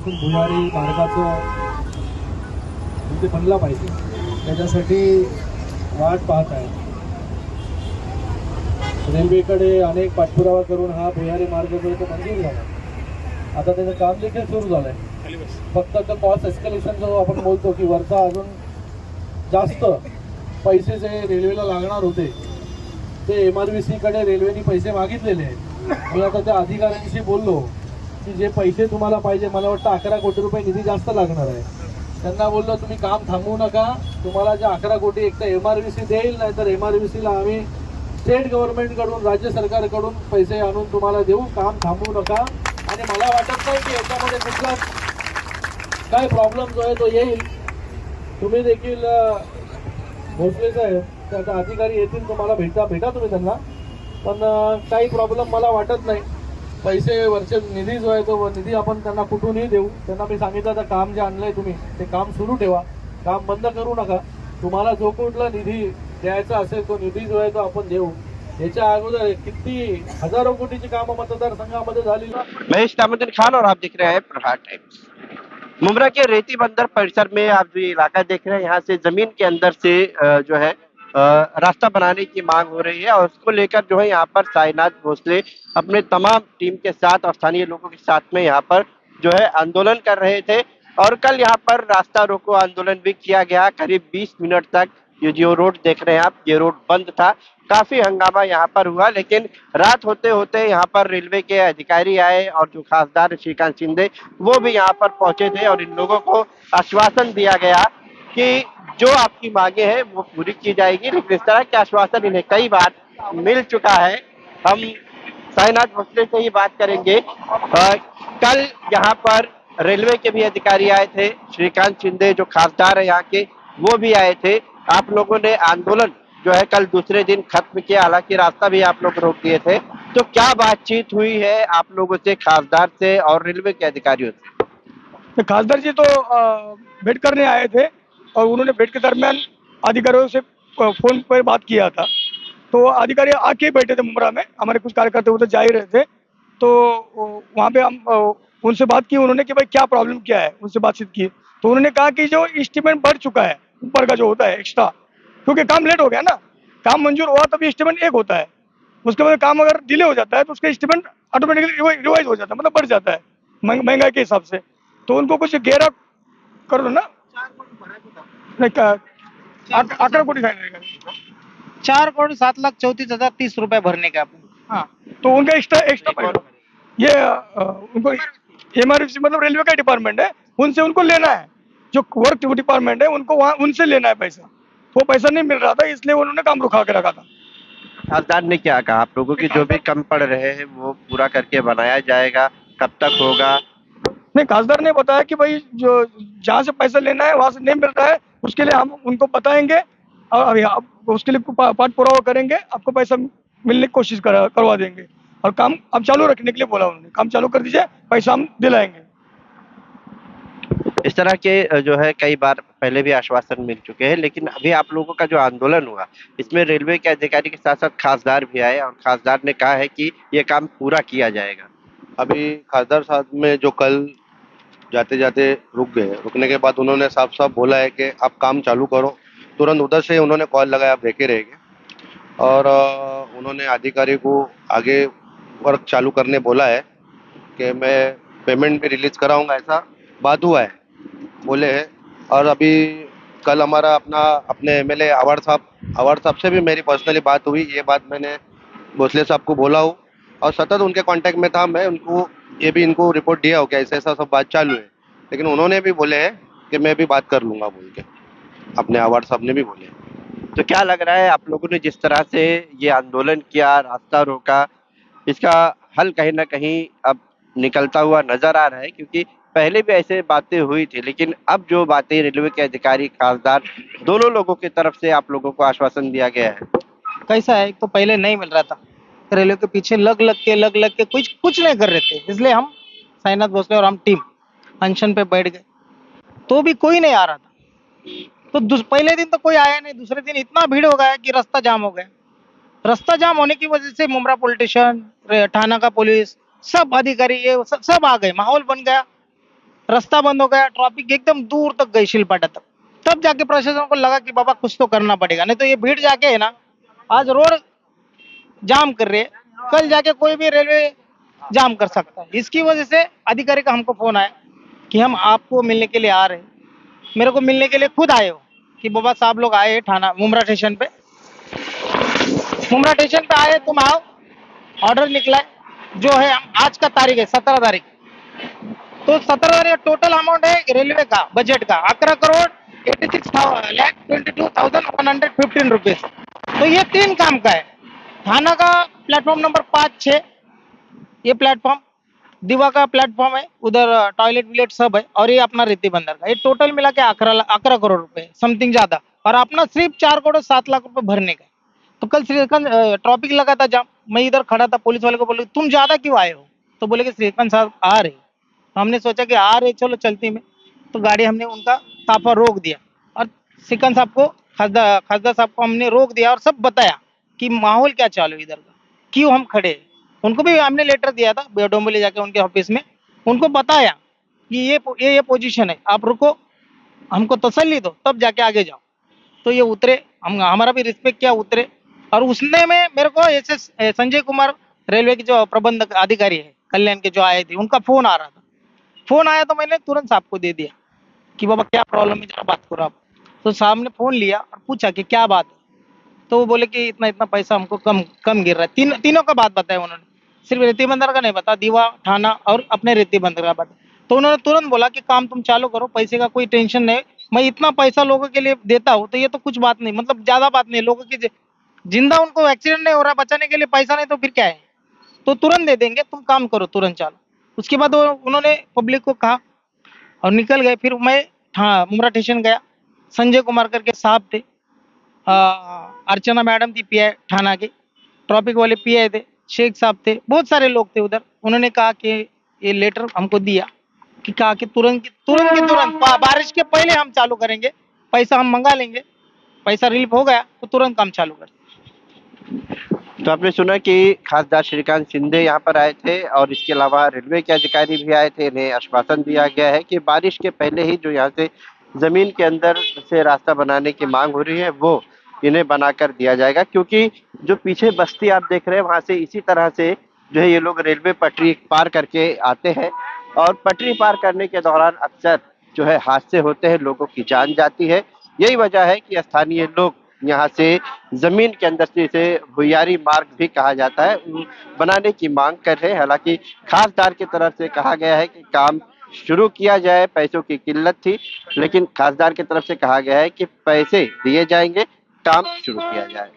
वर्षापासून भुयारी मार्गाचं म्हणजे बनला पाहिजे त्याच्यासाठी वाट पाहत आहे. रेल्वेकडे अनेक पाठपुरावा करून हा भुयारी मार्ग जो आहे तो मंजूर झाला. आता त्याचं काम देखील सुरू झालंय. फक्त तो कॉस्ट एस्केलेशन जो आपण बोलतो की वरचा अजून जास्त पैसे जे रेल्वेला लागणार होते ते MRVC कडे रेल्वेने पैसे मागितलेले आहेत. मी आता त्या अधिकाऱ्यांशी बोललो की जे पैसे तुम्हाला पाहिजे, मला वाटतं 11 कोटी रुपये निधी जास्त लागणार आहे. त्यांना बोललो तुम्ही काम थांबवू नका, तुम्हाला जे 11 कोटी एक तर MRVC देईल, नाही तर MRVCला आम्ही स्टेट गव्हर्नमेंटकडून राज्य सरकारकडून पैसे आणून तुम्हाला देऊ, काम थांबवू नका. आणि मला वाटत नाही की याच्यामध्ये कुठला काय प्रॉब्लेम जो आहे तो येईल. तुम्ही देखील भोसले साहेब त्याचा अधिकारी येतील, तुम्हाला भेटा तुम्ही त्यांना, पण काही प्रॉब्लेम मला वाटत नाही. पैसे वरचे निधी जो आहे तो निधी आपण त्यांना कुठूनही देऊ. त्यांना मी सांगितलं तर काम जे आणलंय तुम्ही ते काम सुरू ठेवा, काम बंद करू नका. तुम्हाला जो कुठला निधी द्यायचा असेल तो निधी जो आहे तो आपण देऊ. याच्या अगोदर किती हजारों कोटीची कामं मतदारसंघामध्ये झाली. महेश दामोदर खान और आप देख रहे हैं प्रहार टाइम्स। मुमरा के रेती बंदर परिसर में आप जो इलाका देख रहे हैं, यहाँ से जमीन के अंदर से जो है रास्ता बनाने की मांग हो रही है और उसको लेकर जो है यहाँ पर साईनाथ भोसले अपने तमाम टीम के साथ और स्थानीय लोगों के साथ में यहाँ पर जो है आंदोलन कर रहे थे। और कल यहाँ पर रास्ता रोको आंदोलन भी किया गया। करीब 20 मिनट तक ये जो रोड देख रहे हैं आप, ये रोड बंद था। काफी हंगामा यहाँ पर हुआ, लेकिन रात होते होते यहाँ पर रेलवे के अधिकारी आए और जो खासदार श्रीकांत शिंदे वो भी यहाँ पर पहुंचे थे और इन लोगों को आश्वासन दिया गया कि जो आपकी मांगे हैं वो पूरी की जाएगी। लेकिन इस तरह के आश्वासन इन्हें कई बार मिल चुका है। हम साईनाथ भोसले से ही बात करेंगे। कल यहाँ पर रेलवे के भी अधिकारी आए थे, श्रीकांत शिंदे जो खासदार है यहाँ के वो भी आए थे। आप लोगों ने आंदोलन जो है कल दूसरे दिन खत्म किया, हालांकि रास्ता भी आप लोग रोक दिए थे। तो क्या बातचीत हुई है आप लोगों से, खासदार से और रेलवे के अधिकारियों से? तो खासदार जी तो भेंट करने आए थे और उन्होंने भेंट के दरमियान अधिकारियों से फोन पर बात किया था। तो अधिकारी आके बैठे थे मुमरा में, हमारे कुछ कार्यकर्ता उधर जा ही रहे थे। तो वहाँ पे हम उनसे बात की, उन्होंने कि भाई क्या प्रॉब्लम क्या है, उनसे बातचीत की। तो उन्होंने कहा कि जो एस्टीमेट बढ़ चुका है ऊपर का जो होता है एक्स्ट्रा, क्योंकि काम लेट हो गया ना, काम मंजूर हुआ तभी एस्टीमेट एक होता है, उसके बाद काम अगर डिले हो जाता है तो उसका एस्टीमेट ऑटोमेटिकली रिवाइज हो जाता है, मतलब बढ़ जाता है महंगाई के हिसाब से। तो उनको कुछ गहरा कर दो ना, 11 कोटी फाइन 4,07,34,030 रुपए भरने का। हाँ, तो उनका एक्स्ट्रा ये उनको MRVC मतलब रेलवे का डिपार्टमेंट है, उनसे उनको लेना है। जो वर्क डिपार्टमेंट है उनको वहाँ उनसे लेना है पैसा, वो पैसा नहीं मिल रहा था, इसलिए उन्होंने काम रुका के रखा था। खासदार ने क्या कहा आप लोगों की जो भी कम पड़ रहे हैं वो पूरा करके बनाया जाएगा, कब तक होगा? नहीं, खासदार ने बताया कि भाई जो जहाँ से पैसा लेना है वहाँ से नहीं मिल रहा है, उसके लिए हम उनको बताएंगे और अभी उसके लिए पाठ पुरावा करेंगे, आपको पैसा मिलने की कोशिश करवा देंगे। और काम अब चालू रखने के लिए बोला उन्होंने, काम चालू कर दीजिए, पैसा हम दिलाएंगे। इस तरह के जो है कई बार पहले भी आश्वासन मिल चुके हैं, लेकिन अभी आप लोगों का जो आंदोलन हुआ इसमें रेलवे के अधिकारी के साथ साथ खासदार भी आए और खासदार ने कहा है कि ये काम पूरा किया जाएगा। अभी खासदार साहब में जो कल जाते जाते रुक गए, रुकने के बाद उन्होंने साफ साफ बोला है कि आप काम चालू करो। तुरंत उधर से उन्होंने कॉल लगाया, आप देखे रहेंगे, और उन्होंने अधिकारी को आगे वर्क चालू करने बोला है कि मैं पेमेंट भी रिलीज कराऊंगा, ऐसा बात हुआ है बोले हैं। और अभी कल हमारा अपने MLA आवाड़ साहब से भी मेरी पर्सनली बात हुई। ये बात मैंने भोसले साहब को बोला हूँ और सतत उनके कांटेक्ट में था। मैं उनको ये भी इनको रिपोर्ट दिया हो कि ऐसा ऐसा सब बात चालू है, लेकिन उन्होंने भी बोले हैं कि मैं भी बात कर लूँगा बोल के, अपने आवाड़ साहब ने भी बोले। तो क्या लग रहा है आप लोगों ने जिस तरह से ये आंदोलन किया, रास्ता रोका, इसका हल कहीं ना कहीं अब निकलता हुआ नजर आ रहा है? क्योंकि पहले भी ऐसे बातें हुई थी, लेकिन अब जो बातें रेलवे के अधिकारी खासदार दोनों लोगों की तरफ से आप लोगों को आश्वासन दिया गया है। कैसा है, एक तो पहले नहीं मिल रहा था, रेलवे के पीछे लग लग के कुछ नहीं कर रहे थे, इसलिए हम साईनाथ भोसले और हम टीम अनशन पे बैठ गए, तो भी कोई नहीं आ रहा था। तो पहले दिन तो कोई आया नहीं, दूसरे दिन इतना भीड़ हो गया कि रास्ता जाम हो गया। रास्ता जाम होने की वजह से मुमरा पॉलिटिशियन, थाना का पुलिस, सब अधिकारी ये सब आ गए, माहौल बन गया। रास्ता बंद हो गया, ट्रैफिक एकदम दूर तक गई शिलपाटा तक। तब जाके प्रशासन को लगा कि बाबा कुछ तो करना पड़ेगा, नहीं तो ये भीड़ जाके है ना आज रोड जाम कर रहे हैं, कल जाके कोई भी रेलवे जाम कर सकता है। इसकी वजह से अधिकारी का हमको फोन आया कि हम आपको मिलने के लिए आ रहे हैं। मेरे को मिलने के लिए खुद आए हो कि बाबा साहब लोग आए थाना मुमरा स्टेशन पे, मुमरा स्टेशन पे आए, तुम आओ, ऑर्डर निकला है जो है आज का तारीख है 17 तारीख। तो 17 तारीख टोटल अमाउंट है रेलवे का बजट का 11,86,22,115 रुपीज। तो ये 3 काम का है, थाना का प्लेटफॉर्म नंबर 5-6 ये प्लेटफॉर्म, दीवा का प्लेटफॉर्म है, उधर टॉयलेट विलेट सब है, और ये अपना रेती बंदर का, ये टोटल मिला के 11 करोड़ रुपए समथिंग ज्यादा, और अपना सिर्फ 4 करोड़ 7 लाख रुपए भरने का। तो कल श्रीकांत ट्रैफिक लगा था जाम, मैं इधर खड़ा था, पुलिस वाले को बोले तुम ज्यादा क्यों आए हो, तो बोले कि श्रीकांत साहब आ रहे। तो हमने सोचा कि आ रहे चलो चलती में, तो गाड़ी हमने उनका ताफा रोक दिया और श्रीकांत साहब को खासदार साहब को हमने रोक दिया और सब बताया कि माहौल क्या चालू है इधर का, क्यों हम खड़े हैं। उनको भी हमने लेटर दिया था डोंबोली जाके उनके ऑफिस में, उनको बताया कि ये पोजीशन है, आप रुको, हमको तसल्ली दो, तब जाके आगे जाओ। तो ये उतरे, हम हमारा भी रिस्पेक्ट किया, उतरे। और उसने में मेरे को एसएस संजय कुमार रेलवे के जो प्रबंधक अधिकारी है कल्याण के जो आए थे, उनका फोन आ रहा था। फोन आया तो मैंने तुरंत साहब को दे दिया कि बाबा क्या प्रॉब्लम है, जरा बात करो आप। तो साहब ने फोन लिया और पूछा कि क्या बात है, तो वो बोले कि इतना इतना पैसा हमको कम कम गिर रहा है। तीनों का बात बताया उन्होंने, सिर्फ रेती बंदर का नहीं बता, दीवा थाना और अपने रेती बंदर का बता। तो उन्होंने तुरंत बोला कि काम तुम चालू करो, पैसे का कोई टेंशन नहीं, मैं इतना पैसा लोगों के लिए देता हूँ तो ये तो कुछ बात नहीं, मतलब ज्यादा बात नहीं, लोगों की जिंदा उनको एक्सीडेंट नहीं हो रहा, बचाने के लिए पैसा नहीं तो फिर क्या है, तो तुरंत दे देंगे, तुम काम करो तुरंत चालू। उसके बाद उन्होंने पब्लिक को कहा और निकल गए। फिर मैं हाँ मुमरा स्टेशन गया, संजय कुमार करके साहब थे, अर्चना मैडम थी पीआई थाना की, ट्रैफिक वाले पीआई थे, शेख साहब थे, बहुत सारे लोग थे उधर। उन्होंने कहा कि ये लेटर हमको दिया कि कहा कि तुरंत बारिश के पहले हम चालू करेंगे, पैसा हम मंगा लेंगे, पैसा रिलीफ हो गया तो तुरंत काम चालू कर। तो आपने सुना कि खासदार श्रीकांत शिंदे यहाँ पर आए थे और इसके अलावा रेलवे के अधिकारी भी आए थे। इन्हें आश्वासन दिया गया है कि बारिश के पहले ही जो यहाँ से जमीन के अंदर से रास्ता बनाने की मांग हो रही है वो इन्हें बनाकर दिया जाएगा, क्योंकि जो पीछे बस्ती आप देख रहे हैं वहां से इसी तरह से जो है ये लोग रेलवे पटरी पार करके आते हैं और पटरी पार करने के दौरान अक्सर जो है हादसे होते हैं, लोगों की जान जाती है। यही वजह है कि स्थानीय लोग यहाँ से जमीन के अंदर से इसे भुयारी मार्ग भी कहा जाता है बनाने की मांग कर रहे हैं। हालांकि खासदार की तरफ से कहा गया है कि काम शुरू किया जाए, पैसों की किल्लत थी, लेकिन खासदार की तरफ से कहा गया है कि पैसे दिए जाएंगे, काम शुरू किया जाए।